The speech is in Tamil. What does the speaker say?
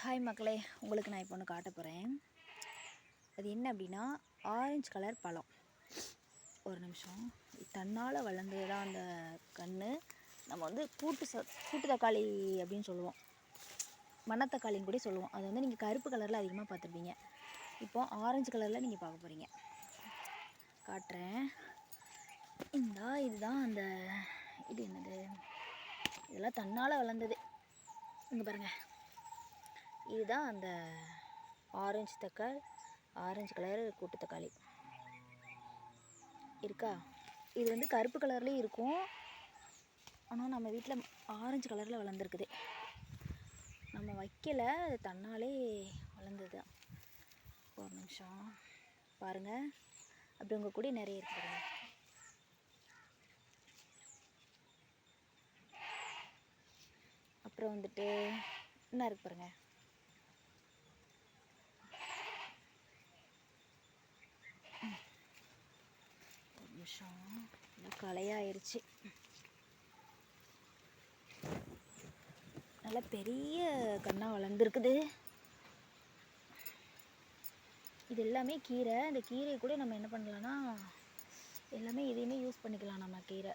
ஹாய் மக்களே, உங்களுக்கு நான் இப்போ ஒன்று காட்ட போகிறேன். அது என்ன அப்படின்னா, ஆரஞ்சு கலர் பழம். ஒரு நிமிஷம். தன்னால் வளர்ந்தது தான் அந்த கன்று. நம்ம வந்து கூட்டு தக்காளி அப்படின்னு சொல்லுவோம், மணத்தக்காளின்னு கூட சொல்லுவோம். அது வந்து நீங்கள் கருப்பு கலரில் அதிகமாக பார்த்துருப்பீங்க. இப்போது ஆரஞ்சு கலரில் நீங்கள் பார்க்க போகிறீங்க. காட்டுறேன். இதுதான் அந்த இது என்னது, இதெல்லாம் தன்னால் வளர்ந்தது. இங்கே பாருங்கள், இதுதான் அந்த ஆரஞ்சு கலர் கூட்டு தக்காளி இருக்கா. இது வந்து கருப்பு கலர்லேயும் இருக்கும், ஆனால் நம்ம வீட்டில் ஆரஞ்சு கலரில் வளர்ந்துருக்குது. நம்ம வைக்கலை, அது தன்னாலே வளர்ந்தது. ஒரு நிமிஷம் பாருங்கள், அப்படி உங்கள் கூட நிறைய இருக்குது. அப்புறம் வந்துட்டு என்ன இருக்கு பாருங்கள். ஒரு நிமிஷம், களையாயிருச்சு. நல்லா பெரிய கண்ணாக வளர்ந்துருக்குது. இது எல்லாமே கீரை. இந்த கீரையை கூட நம்ம என்ன பண்ணலான்னா, எல்லாமே இதையுமே யூஸ் பண்ணிக்கலாம் நம்ம கீரை.